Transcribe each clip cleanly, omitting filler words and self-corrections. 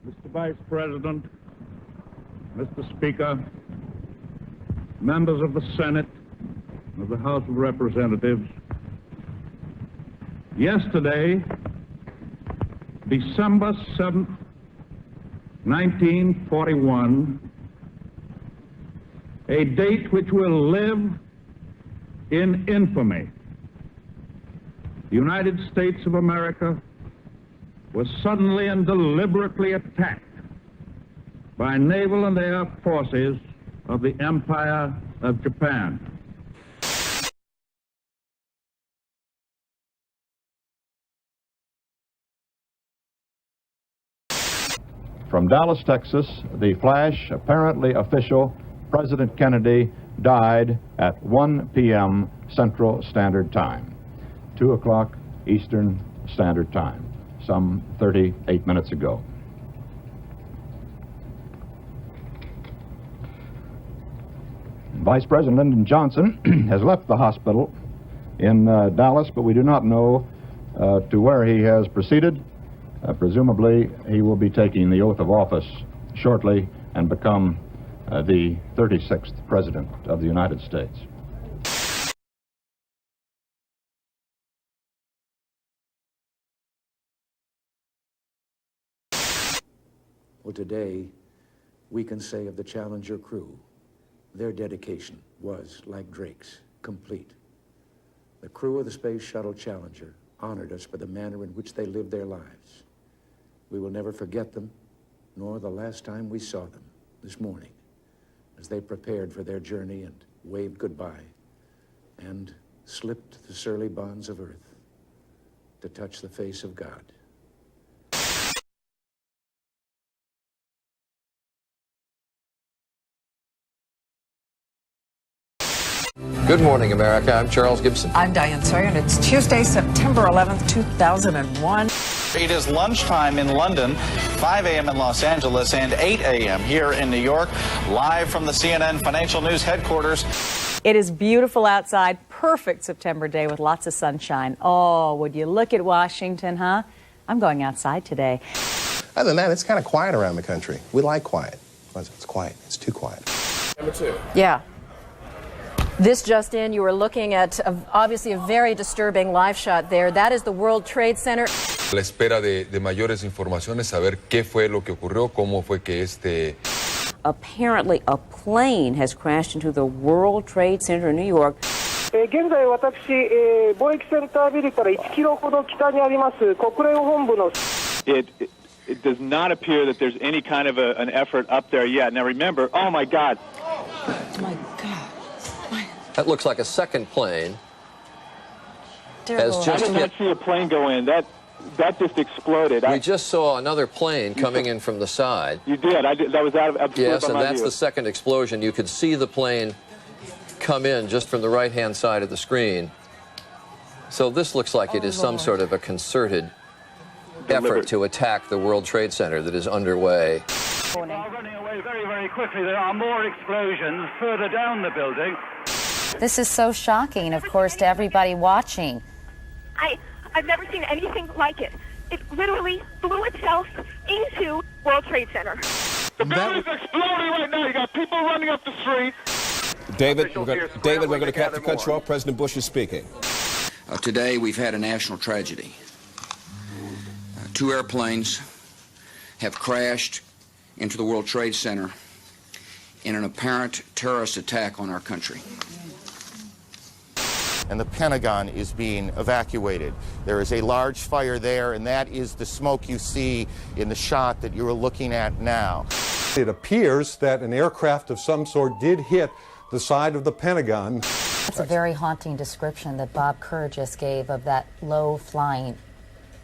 Mr. Vice President, Mr. Speaker, members of the Senate, of the House of Representatives, yesterday, December 7th, 1941, a date which will live in infamy, the United States of America was suddenly and deliberately attacked by naval and air forces of the Empire of Japan. From Dallas, Texas, the flash, apparently official, President Kennedy died at 1 p.m. Central Standard Time, 2 o'clock Eastern Standard Time, some 38 minutes ago. Vice President Lyndon Johnson has left the hospital in Dallas, but we do not know to where he has proceeded. Presumably, he will be taking the oath of office shortly and become the 36th President of the United States. Well, today, we can say of the Challenger crew, their dedication was, like Drake's, complete. The crew of the Space Shuttle Challenger honored us for the manner in which they lived their lives. We will never forget them, nor the last time we saw them this morning, as they prepared for their journey and waved goodbye and slipped the surly bonds of earth to touch the face of God. Good morning, America. I'm Charles Gibson. I'm Diane Sawyer, and it's Tuesday, September 11th, 2001. It is lunchtime in London, 5 a.m. in Los Angeles, and 8 a.m. here in New York, live from the CNN Financial News headquarters. It is beautiful outside, perfect September day with lots of sunshine. Oh, would you look at Washington, huh? I'm going outside today. Other than that, it's kind of quiet around the country. We like quiet. It's quiet. It's too quiet. Number 2. Yeah. This just in, you were looking at obviously a very disturbing live shot there. That is the World Trade Center. A la espera de mayores informaciones, saber qué fue lo que ocurrió, cómo fue que Apparently a plane has crashed into the World Trade Center in New York. 現在私、貿易センタービルから1キロほど北にあります国連本部の It does not appear that there's any kind of an effort up there yet. Now remember, oh my God. Oh my God. That looks like a second plane. I did not see a plane go in. That just exploded. We just saw another plane coming in from the side. You did. That was absolutely Yes, and by my that's view. the second explosion. You could see the plane come in just from the right-hand side of the screen. So this looks like it is some sort of a concerted effort to attack the World Trade Center that is underway. Running away very, very quickly. There are more explosions further down the building. This is so shocking, of course, to everybody watching. I've never seen anything like it. It literally blew itself into World Trade Center. The building's exploding right now. You got people running up the street. David, we're going to have to cut you off. President Bush is speaking. Today, we've had a national tragedy. 2 airplanes have crashed into the World Trade Center in an apparent terrorist attack on our country. And the Pentagon is being evacuated. There is a large fire there, and that is the smoke you see in the shot that you're looking at now. It appears that an aircraft of some sort did hit the side of the Pentagon. That's a very haunting description that Bob Kerr just gave of that low-flying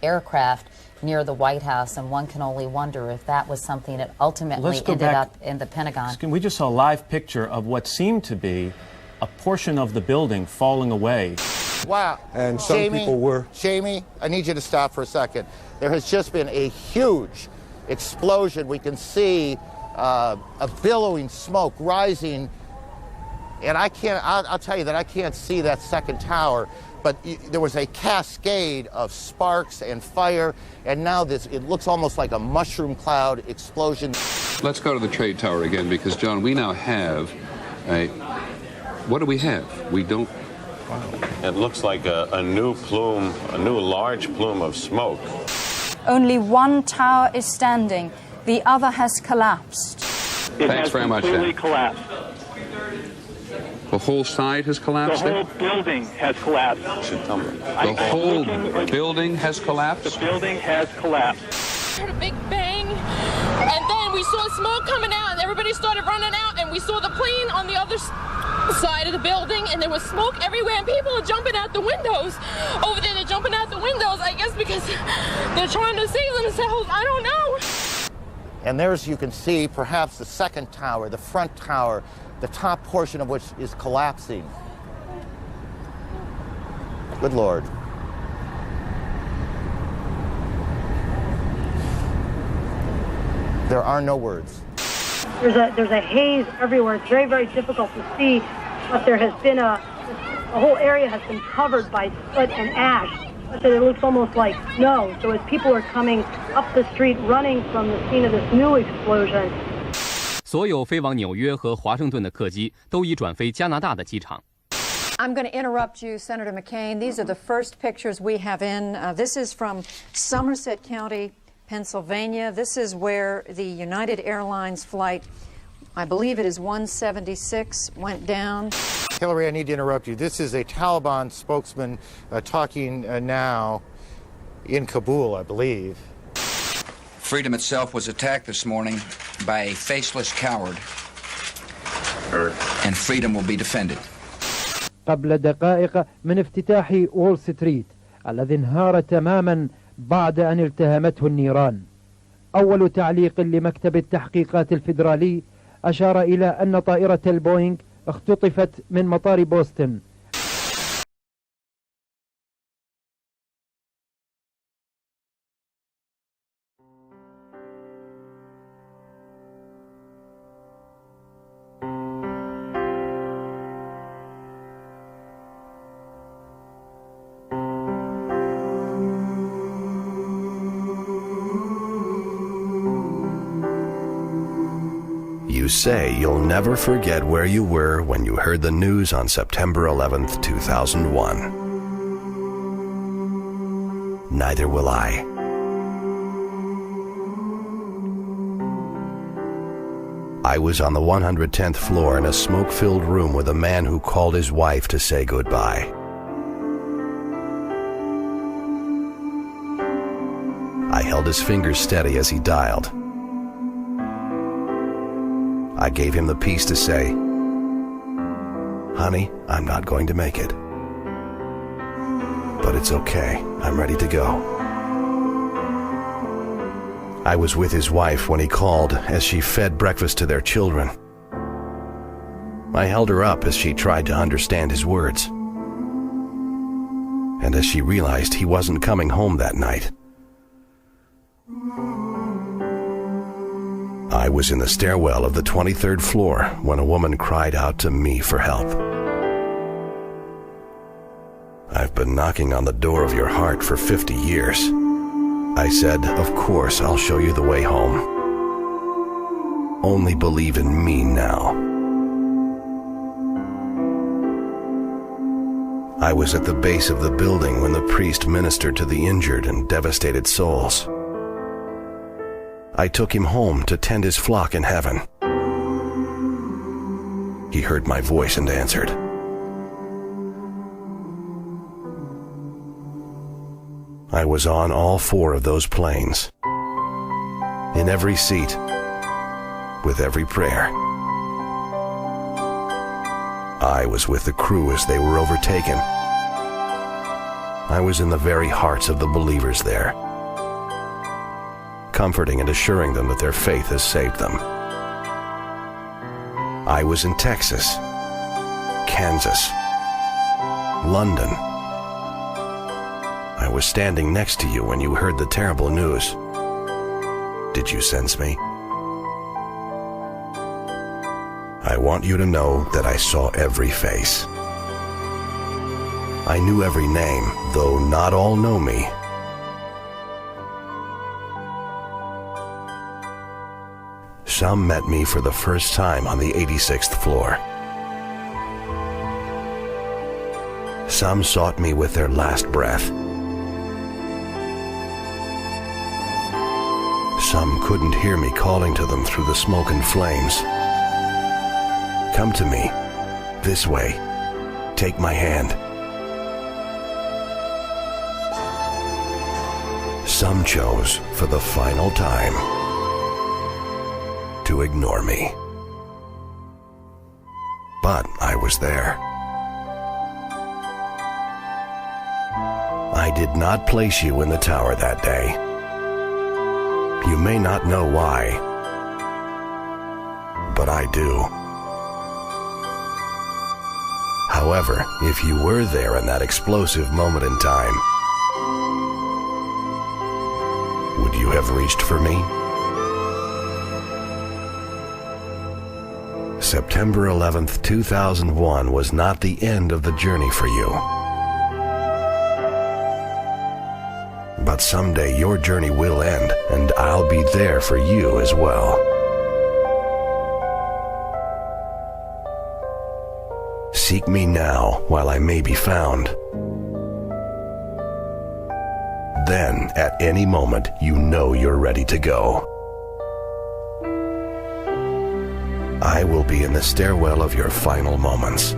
aircraft near the White House, and one can only wonder if that was something that ultimately ended up in the Pentagon. We just saw a live picture of what seemed to be a portion of the building falling away. Wow. And some people were... Jamie, I need you to stop for a second. There has just been a huge explosion. We can see a billowing smoke rising And I'll tell you that I can't see that second tower, but there was a cascade of sparks and fire, and now it looks almost like a mushroom cloud explosion. Let's go to the trade tower again, because, John, we now have what do we have? We don't... It looks like a new plume, a new large plume of smoke. Only one tower is standing. The other has collapsed. Thanks very much, completely collapsed. The whole side has collapsed? The whole building has collapsed. The whole building has collapsed? The building has collapsed. Heard a big bang, and then we saw smoke coming out, and everybody started running out, and we saw the plane on the other side of the building, and there was smoke everywhere, and people are jumping out the windows. Over there, they're jumping out the windows, I guess because they're trying to save themselves. I don't know. And there's, you can see, perhaps the second tower, the front tower, the top portion of which is collapsing. Good Lord. There are no words. There's a haze everywhere. It's very, very difficult to see, but there has been a whole area has been covered by soot and ash. So it looks almost like snow. So as people are coming up the street running from the scene of this new explosion. 所有飞往纽约和华盛顿的客机都已转飞加拿大的机场。 I'm going to interrupt you, Senator McCain. These are the first pictures we have in. This is from Somerset County, Pennsylvania. This is where the United Airlines flight, I believe it is 176, went down. Hillary, I need to interrupt you. This is a Taliban spokesman talking now in Kabul, I believe. Freedom itself was attacked this morning by a faceless coward, and freedom will be defended. قبل دقائق من افتتاح وول ستريت الذي انهار تماما بعد أن التهمته النيران. أول تعليق لمكتب التحقيقات الفيدرالي أشار إلى أن طائرة البوينغ اختطفت من مطار بوسطن. You say you'll never forget where you were when you heard the news on September 11th, 2001. Neither will I. I was on the 110th floor in a smoke-filled room with a man who called his wife to say goodbye. I held his fingers steady as he dialed. I gave him the piece to say, "Honey, I'm not going to make it. But it's okay. I'm ready to go." I was with his wife when he called as she fed breakfast to their children. I held her up as she tried to understand his words. And as she realized he wasn't coming home that night. I was in the stairwell of the 23rd floor when a woman cried out to me for help. "I've been knocking on the door of your heart for 50 years. I said, "Of course, I'll show you the way home. Only believe in me now." I was at the base of the building when the priest ministered to the injured and devastated souls. I took him home to tend his flock in heaven. He heard my voice and answered. I was on all 4 of those planes, in every seat, with every prayer. I was with the crew as they were overtaken. I was in the very hearts of the believers there, comforting and assuring them that their faith has saved them. I was in Texas, Kansas, London. I was standing next to you when you heard the terrible news. Did you sense me? I want you to know that I saw every face. I knew every name, though not all know me. Some met me for the first time on the 86th floor. Some sought me with their last breath. Some couldn't hear me calling to them through the smoke and flames. Come to me, this way, take my hand. Some chose, for the final time, to ignore me. But I was there. I did not place you in the tower that day. You may not know why, but I do. However, if you were there in that explosive moment in time, would you have reached for me? September 11th, 2001 was not the end of the journey for you. But someday your journey will end, and I'll be there for you as well. Seek me now while I may be found. Then, at any moment, you know you're ready to go. I will be in the stairwell of your final moments.